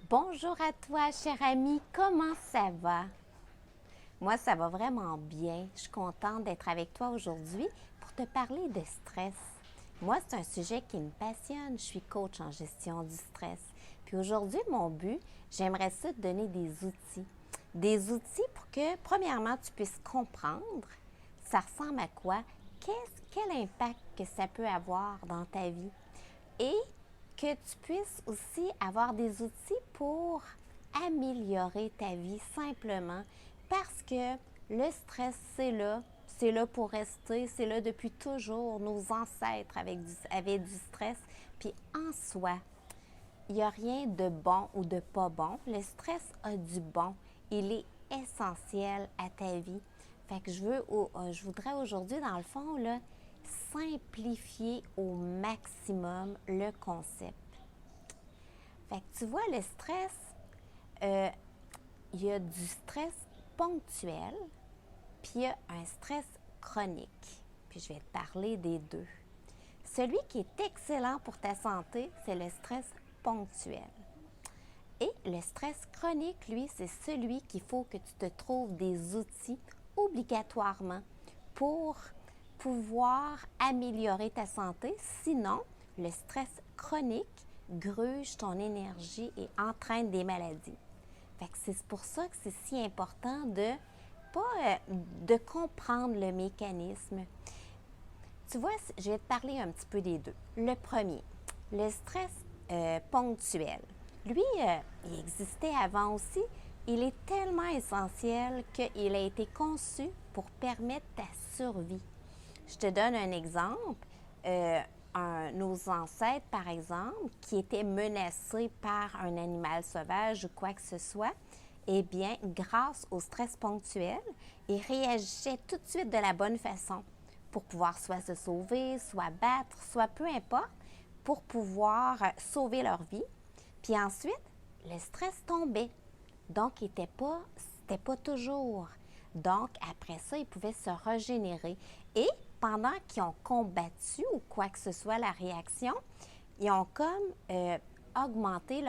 Bonjour à toi, cher ami, comment ça va? Moi, ça va vraiment bien. Je suis contente d'être avec toi aujourd'hui pour te parler de stress. Moi, c'est un sujet qui me passionne. Je suis coach en gestion du stress. Puis aujourd'hui, mon but, j'aimerais ça te donner des outils. Des outils pour que, premièrement, tu puisses comprendre ça ressemble à quoi, quel impact que ça peut avoir dans ta vie et que tu puisses aussi avoir des outils pour améliorer ta vie simplement parce que le stress, c'est là pour rester, c'est là depuis toujours. Nos ancêtres avaient du stress, puis en soi, il n'y a rien de bon ou de pas bon. Le stress a du bon. Il est essentiel à ta vie. Fait que je voudrais aujourd'hui, dans le fond, là, simplifier au maximum le concept. Fait que tu vois, le stress, euh, il y a du stress ponctuel, puis il y a un stress chronique. Puis je vais te parler des deux. Celui qui est excellent pour ta santé, c'est le stress ponctuel. Et le stress chronique, lui, c'est celui qu'il faut que tu te trouves des outils obligatoirement pour pouvoir améliorer ta santé. Sinon, le stress chronique gruge ton énergie et entraîne des maladies. Fait que c'est pour ça que c'est si important de comprendre le mécanisme. Tu vois, je vais te parler un petit peu des deux. Le premier, le stress ponctuel. Lui, il existait avant aussi. Il est tellement essentiel qu'il a été conçu pour permettre ta survie. Je te donne un exemple. Nos ancêtres, par exemple, qui étaient menacés par un animal sauvage ou quoi que ce soit, eh bien, grâce au stress ponctuel, ils réagissaient tout de suite de la bonne façon pour pouvoir soit se sauver, soit battre, soit peu importe, pour pouvoir sauver leur vie. Puis ensuite, le stress tombait. Donc, c'était pas toujours. Donc, après ça, ils pouvaient se régénérer. Et pendant qu'ils ont combattu ou quoi que ce soit la réaction, ils ont comme augmenté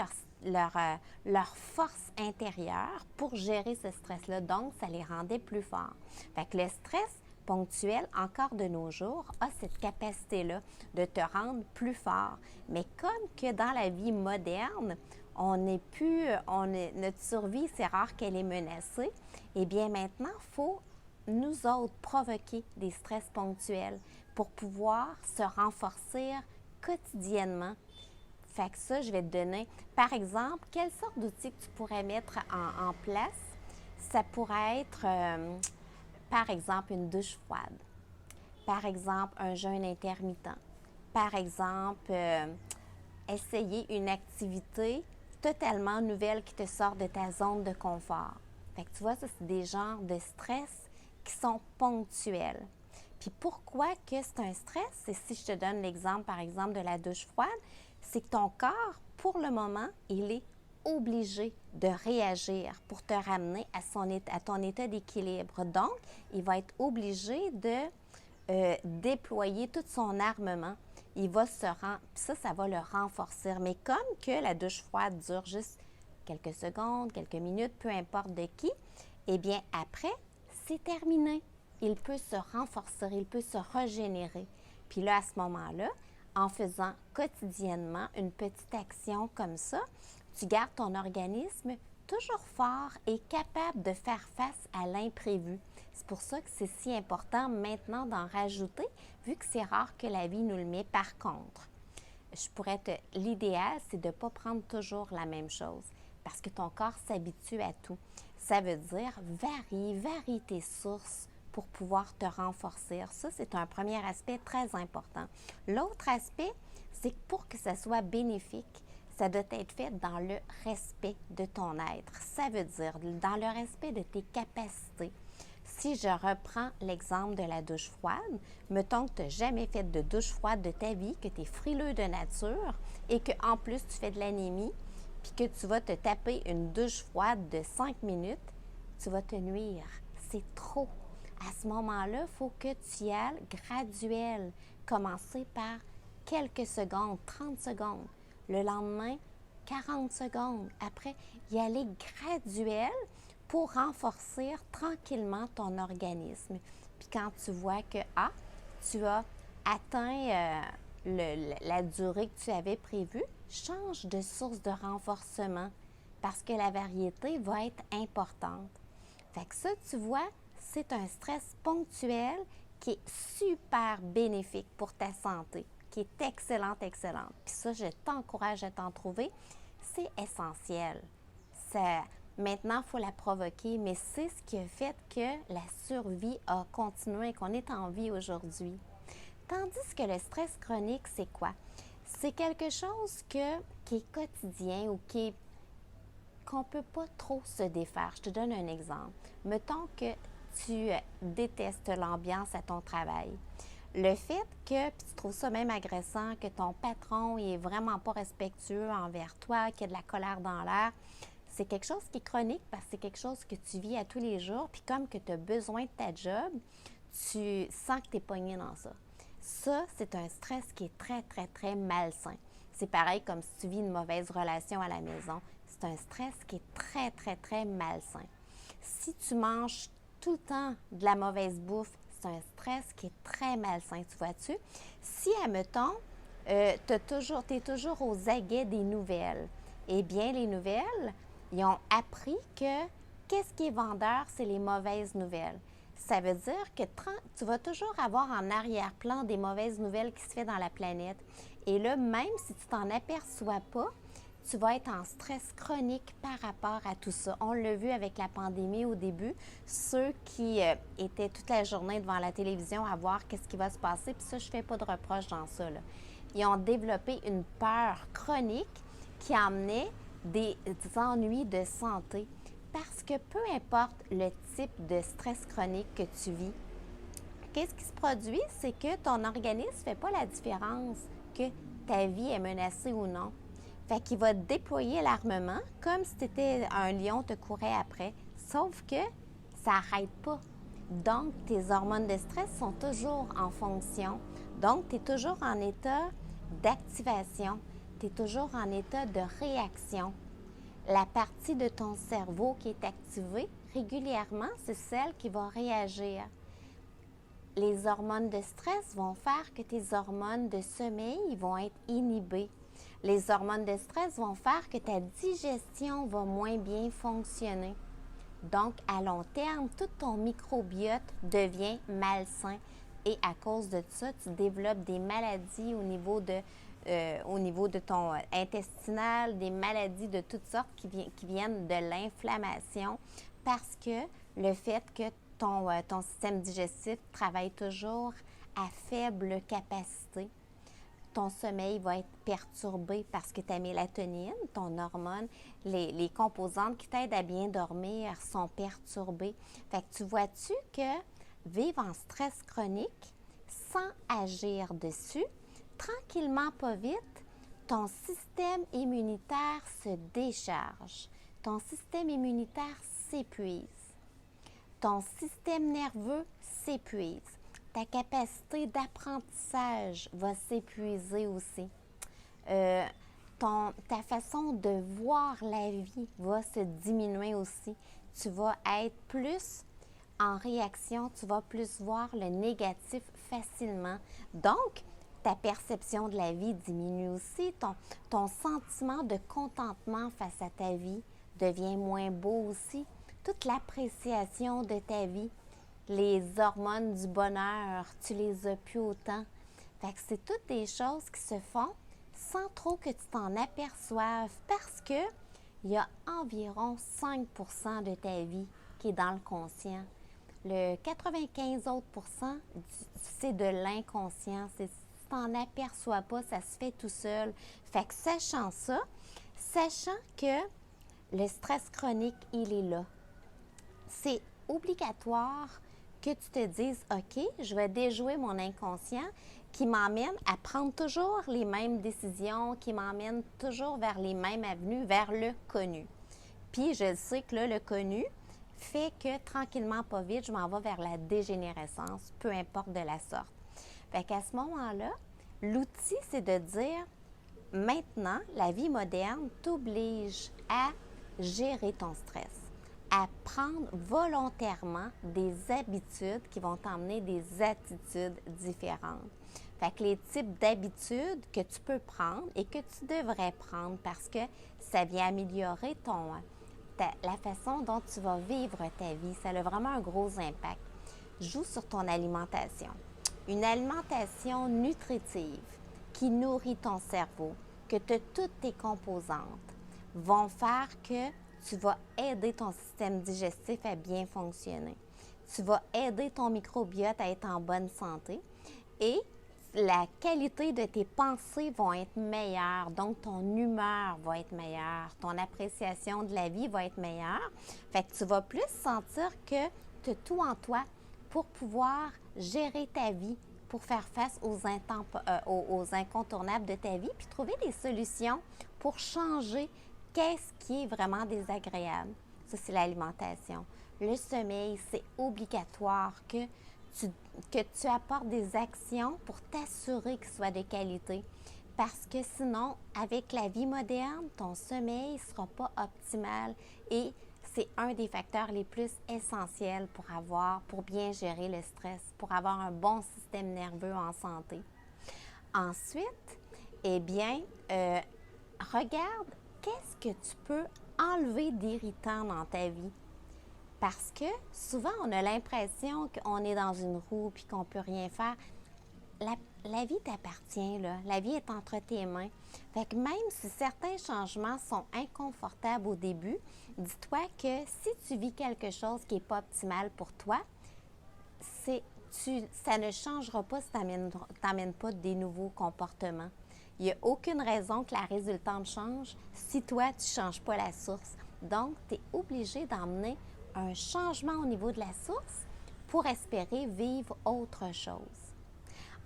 leur force intérieure pour gérer ce stress-là. Donc, ça les rendait plus forts. Fait que le stress ponctuel, encore de nos jours, a cette capacité-là de te rendre plus fort. Mais comme que dans la vie moderne, notre survie, c'est rare qu'elle est menacée, eh bien maintenant, il faut nous autres provoquer des stress ponctuels pour pouvoir se renforcer quotidiennement. Fait que ça, je vais te donner, par exemple, quelle sorte d'outils que tu pourrais mettre en place. Ça pourrait être, par exemple, une douche froide. Par exemple, un jeûne intermittent. Par exemple, essayer une activité totalement nouvelle qui te sort de ta zone de confort. Fait que tu vois, ça, c'est des genres de stress qui sont ponctuels. Puis pourquoi que c'est un stress? Et si je te donne l'exemple, par exemple, de la douche froide, c'est que ton corps, pour le moment, il est obligé de réagir pour te ramener à ton état d'équilibre. Donc, il va être obligé de déployer tout son armement. Il va se rendre, ça va le renforcer. Mais comme que la douche froide dure juste quelques secondes, quelques minutes, peu importe de qui, eh bien après, c'est terminé. Il peut se renforcer, il peut se régénérer. Puis là, à ce moment-là, en faisant quotidiennement une petite action comme ça, tu gardes ton organisme toujours fort et capable de faire face à l'imprévu. C'est pour ça que c'est si important maintenant d'en rajouter, vu que c'est rare que la vie nous le met. Par contre, l'idéal, c'est de ne pas prendre toujours la même chose parce que ton corps s'habitue à tout. Ça veut dire varie tes sources pour pouvoir te renforcer. Ça, c'est un premier aspect très important. L'autre aspect, c'est que pour que ça soit bénéfique, ça doit être fait dans le respect de ton être. Ça veut dire dans le respect de tes capacités. Si je reprends l'exemple de la douche froide, mettons que tu n'as jamais fait de douche froide de ta vie, que tu es frileux de nature et qu'en plus tu fais de l'anémie, puis que tu vas te taper une douche froide de 5 minutes, tu vas te nuire. C'est trop. À ce moment-là, il faut que tu y ailles graduel. Commencer par quelques secondes, 30 secondes. Le lendemain, 40 secondes. Après, y aller graduel pour renforcer tranquillement ton organisme. Puis quand tu vois que, tu as atteint la durée que tu avais prévue, change de source de renforcement parce que la variété va être importante. Fait que ça, tu vois, c'est un stress ponctuel qui est super bénéfique pour ta santé, qui est excellente. Puis ça, je t'encourage à t'en trouver. C'est essentiel. Maintenant, il faut la provoquer, mais c'est ce qui a fait que la survie a continué et qu'on est en vie aujourd'hui. Tandis que le stress chronique, c'est quoi? C'est quelque chose qui est quotidien ou qu'on ne peut pas trop se défaire. Je te donne un exemple. Mettons que tu détestes l'ambiance à ton travail. Le fait que, puis tu trouves ça même agressant, que ton patron n'est vraiment pas respectueux envers toi, qu'il y a de la colère dans l'air, c'est quelque chose qui est chronique parce que c'est quelque chose que tu vis à tous les jours. Puis comme que tu as besoin de ta job, tu sens que tu es pogné dans ça. Ça, c'est un stress qui est très malsain. C'est pareil comme si tu vis une mauvaise relation à la maison. C'est un stress qui est très malsain. Si tu manges tout le temps de la mauvaise bouffe, c'est un stress qui est très malsain, tu vois-tu? Si, admettons, tu es toujours aux aguets des nouvelles, eh bien, les nouvelles, ils ont appris que qu'est-ce qui est vendeur, c'est les mauvaises nouvelles. Ça veut dire que tu vas toujours avoir en arrière-plan des mauvaises nouvelles qui se font dans la planète. Et là, même si tu t'en aperçois pas, tu vas être en stress chronique par rapport à tout ça. On l'a vu avec la pandémie au début, ceux qui étaient toute la journée devant la télévision à voir qu'est-ce qui va se passer, puis ça, je ne fais pas de reproche dans ça, là. Ils ont développé une peur chronique qui amenait des ennuis de santé. Parce que peu importe le type de stress chronique que tu vis, qu'est-ce qui se produit? C'est que ton organisme ne fait pas la différence que ta vie est menacée ou non. Fait qu'il va déployer l'armement comme si tu étais un lion te courait après. Sauf que ça n'arrête pas. Donc, tes hormones de stress sont toujours en fonction. Donc, tu es toujours en état d'activation. Tu es toujours en état de réaction. La partie de ton cerveau qui est activée régulièrement, c'est celle qui va réagir. Les hormones de stress vont faire que tes hormones de sommeil vont être inhibées. Les hormones de stress vont faire que ta digestion va moins bien fonctionner. Donc, à long terme, tout ton microbiote devient malsain. Et à cause de ça, tu développes des maladies au niveau de ton intestinal, des maladies de toutes sortes qui viennent de l'inflammation parce que le fait que ton système digestif travaille toujours à faible capacité. Ton sommeil va être perturbé parce que ta mélatonine, ton hormone, les composantes qui t'aident à bien dormir sont perturbées. Fait que tu vois-tu que vivre en stress chronique sans agir dessus, tranquillement, pas vite, ton système immunitaire se décharge. Ton système immunitaire s'épuise. Ton système nerveux s'épuise. Ta capacité d'apprentissage va s'épuiser aussi. Ta façon de voir la vie va se diminuer aussi. Tu vas être plus en réaction, tu vas plus voir le négatif facilement. Donc, ta perception de la vie diminue aussi. Ton sentiment de contentement face à ta vie devient moins beau aussi. Toute l'appréciation de ta vie, les hormones du bonheur, tu les as plus autant. Fait que c'est toutes des choses qui se font sans trop que tu t'en aperçoives parce que il y a environ 5% de ta vie qui est dans le conscient. Le 95 autres %, c'est de l'inconscient. Si tu t'en aperçois pas, ça se fait tout seul. Fait que sachant ça, sachant que le stress chronique, il est là, c'est obligatoire que tu te dises, OK, je vais déjouer mon inconscient qui m'emmène à prendre toujours les mêmes décisions, qui m'emmène toujours vers les mêmes avenues, vers le connu. Puis je sais que là, le connu fait que tranquillement, pas vite, je m'en vais vers la dégénérescence, peu importe de la sorte. Fait qu'à ce moment-là, l'outil, c'est de dire, Maintenant, la vie moderne t'oblige à gérer ton stress, à prendre volontairement des habitudes qui vont t'emmener des attitudes différentes. Fait que les types d'habitudes que tu peux prendre et que tu devrais prendre parce que ça vient améliorer la façon dont tu vas vivre ta vie. Ça a vraiment un gros impact. Joue sur ton alimentation. Une alimentation nutritive qui nourrit ton cerveau, que tu as toutes tes composantes, vont faire que tu vas aider ton système digestif à bien fonctionner. Tu vas aider ton microbiote à être en bonne santé et la qualité de tes pensées va être meilleure, donc ton humeur va être meilleure, ton appréciation de la vie va être meilleure. Fait que tu vas plus sentir que tu as tout en toi pour pouvoir gérer ta vie, pour faire face aux incontournables de ta vie, puis trouver des solutions pour changer qu'est-ce qui est vraiment désagréable. Ça, c'est l'alimentation. Le sommeil, c'est obligatoire que tu apportes des actions pour t'assurer qu'il soit de qualité. Parce que sinon, avec la vie moderne, ton sommeil ne sera pas optimal et c'est un des facteurs les plus essentiels pour bien gérer le stress, pour avoir un bon système nerveux en santé. Ensuite, eh bien, regarde qu'est-ce que tu peux enlever d'irritant dans ta vie. Parce que souvent, on a l'impression qu'on est dans une roue et qu'on ne peut rien faire. La vie t'appartient, là. La vie est entre tes mains. Fait que même si certains changements sont inconfortables au début, dis-toi que si tu vis quelque chose qui n'est pas optimal pour toi, ça ne changera pas si tu n'amènes pas des nouveaux comportements. Il n'y a aucune raison que la résultante change si toi, tu ne changes pas la source. Donc, tu es obligé d'emmener un changement au niveau de la source pour espérer vivre autre chose.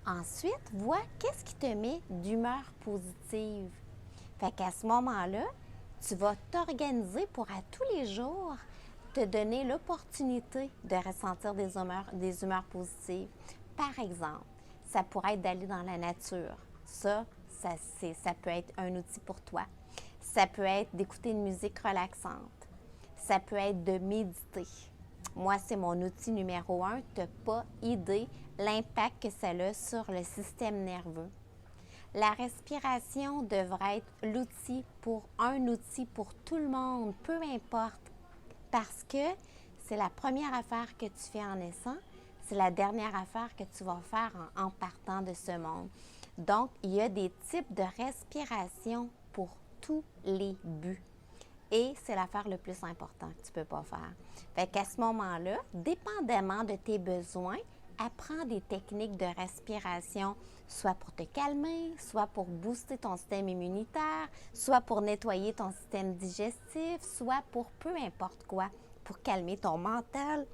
Ensuite, vois qu'est-ce qui te met d'humeur positive. Fait qu'à ce moment-là, tu vas t'organiser pour à tous les jours te donner l'opportunité de ressentir des humeurs positives. Par exemple, ça pourrait être d'aller dans la nature. Ça peut être un outil pour toi. Ça peut être d'écouter une musique relaxante. Ça peut être de méditer. Moi, c'est mon outil numéro 1. Tu n'as pas idée l'impact que ça a sur le système nerveux. La respiration devrait être un outil pour tout le monde, peu importe, parce que c'est la première affaire que tu fais en naissant, c'est la dernière affaire que tu vas faire en partant de ce monde. Donc, il y a des types de respiration pour tous les buts. Et c'est l'affaire le plus important que tu ne peux pas faire. Fait qu'à ce moment-là, dépendamment de tes besoins, apprends des techniques de respiration, soit pour te calmer, soit pour booster ton système immunitaire, soit pour nettoyer ton système digestif, soit pour peu importe quoi, pour calmer ton mental.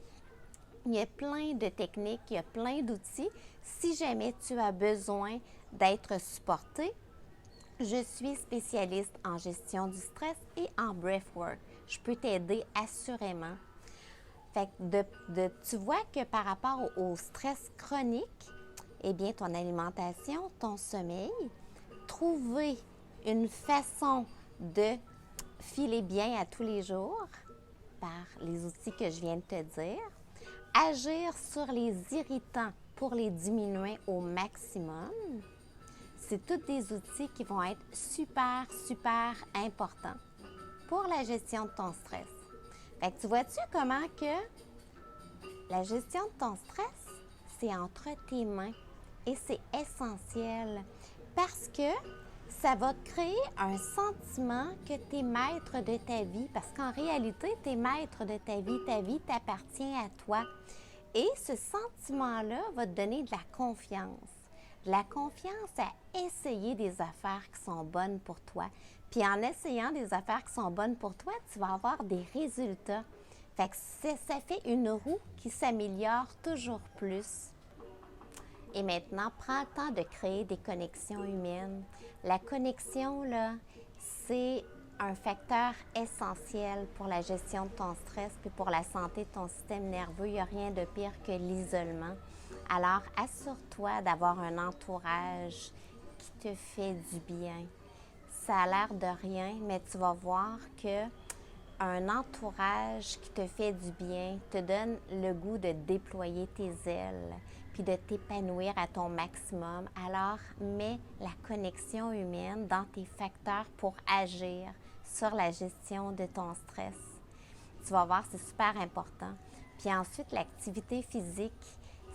Il y a plein de techniques, il y a plein d'outils. Si jamais tu as besoin d'être supporté, je suis spécialiste en gestion du stress et en breathwork. Je peux t'aider assurément. Fait que tu vois que par rapport au stress chronique, eh bien, ton alimentation, ton sommeil, trouver une façon de filer bien à tous les jours par les outils que je viens de te dire, agir sur les irritants pour les diminuer au maximum. C'est tous des outils qui vont être super, super importants pour la gestion de ton stress. Fait que tu vois-tu comment que la gestion de ton stress, c'est entre tes mains et c'est essentiel parce que ça va créer un sentiment que tu es maître de ta vie parce qu'en réalité, tu es maître de ta vie t'appartient à toi. Et ce sentiment-là va te donner de la confiance. La confiance à essayer des affaires qui sont bonnes pour toi. Puis en essayant des affaires qui sont bonnes pour toi, tu vas avoir des résultats. Fait que ça fait une roue qui s'améliore toujours plus. Et maintenant, prends le temps de créer des connexions humaines. La connexion, là, c'est un facteur essentiel pour la gestion de ton stress puis pour la santé de ton système nerveux. Il n'y a rien de pire que l'isolement. Alors, assure-toi d'avoir un entourage qui te fait du bien. ça a l'air de rien, mais tu vas voir que un entourage qui te fait du bien te donne le goût de déployer tes ailes puis de t'épanouir à ton maximum. Alors, mets la connexion humaine dans tes facteurs pour agir sur la gestion de ton stress. Tu vas voir, c'est super important. Puis ensuite, l'activité physique,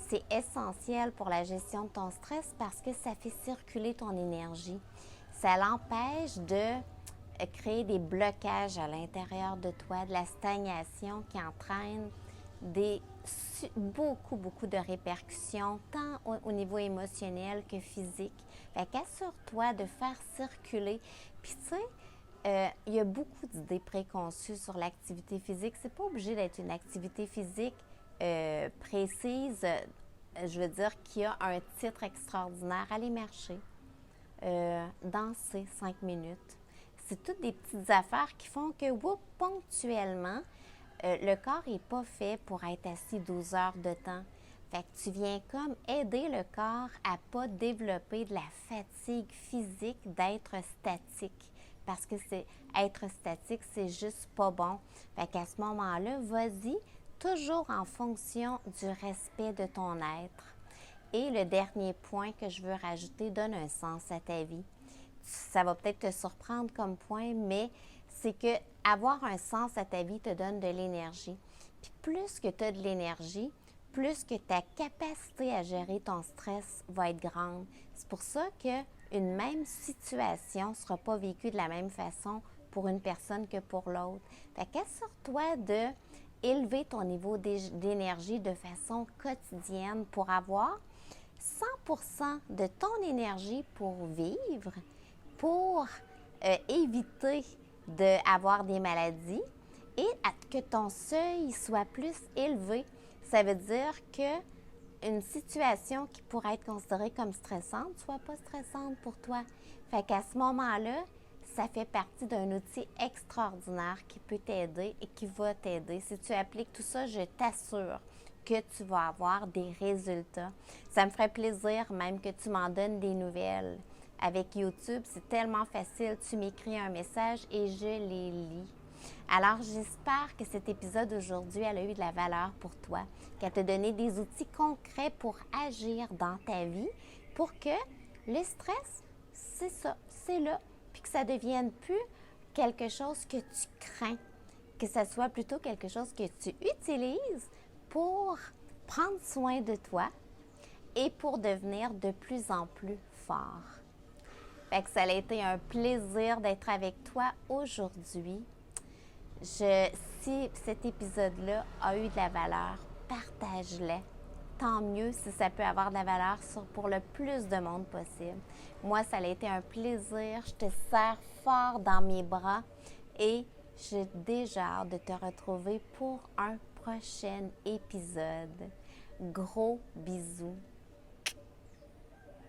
c'est essentiel pour la gestion de ton stress parce que ça fait circuler ton énergie. Ça l'empêche de créer des blocages à l'intérieur de toi, de la stagnation qui entraîne beaucoup de répercussions, tant au niveau émotionnel que physique. Fait qu'assure-toi de faire circuler. Puis tu sais, il y a beaucoup d'idées préconçues sur l'activité physique. C'est pas obligé d'être une activité physique précise. Je veux dire qu'il y a un titre extraordinaire. Aller marcher, danser 5 minutes. C'est toutes des petites affaires qui font que, ponctuellement, le corps n'est pas fait pour être assis 12 heures de temps. Fait que tu viens comme aider le corps à ne pas développer de la fatigue physique d'être statique. Parce que être statique, c'est juste pas bon. Fait qu'à ce moment-là, vas-y, toujours en fonction du respect de ton être. Et le dernier point que je veux rajouter donne un sens à ta vie. Ça va peut-être te surprendre comme point, mais c'est que avoir un sens à ta vie te donne de l'énergie. Puis plus que tu as de l'énergie, plus que ta capacité à gérer ton stress va être grande. C'est pour ça qu'une même situation ne sera pas vécue de la même façon pour une personne que pour l'autre. Fait qu'assure-toi d'élever ton niveau d'énergie de façon quotidienne pour avoir 100% de ton énergie pour vivre, pour éviter d'avoir des maladies et que ton seuil soit plus élevé. Ça veut dire qu'une situation qui pourrait être considérée comme stressante ne soit pas stressante pour toi. Fait qu'à ce moment-là, ça fait partie d'un outil extraordinaire qui peut t'aider et qui va t'aider. Si tu appliques tout ça, je t'assure que tu vas avoir des résultats. Ça me ferait plaisir même que tu m'en donnes des nouvelles. Avec YouTube, c'est tellement facile. Tu m'écris un message et je les lis. Alors, j'espère que cet épisode d'aujourd'hui, elle a eu de la valeur pour toi, qu'elle t'a donné des outils concrets pour agir dans ta vie, pour que le stress, c'est ça, c'est là, puis que ça ne devienne plus quelque chose que tu crains, que ça soit plutôt quelque chose que tu utilises pour prendre soin de toi et pour devenir de plus en plus fort. Fait que ça a été un plaisir d'être avec toi aujourd'hui. Si cet épisode-là a eu de la valeur, partage-le. Tant mieux si ça peut avoir de la valeur pour le plus de monde possible. Moi, ça a été un plaisir. Je te serre fort dans mes bras et j'ai déjà hâte de te retrouver pour un prochain épisode. Gros bisous.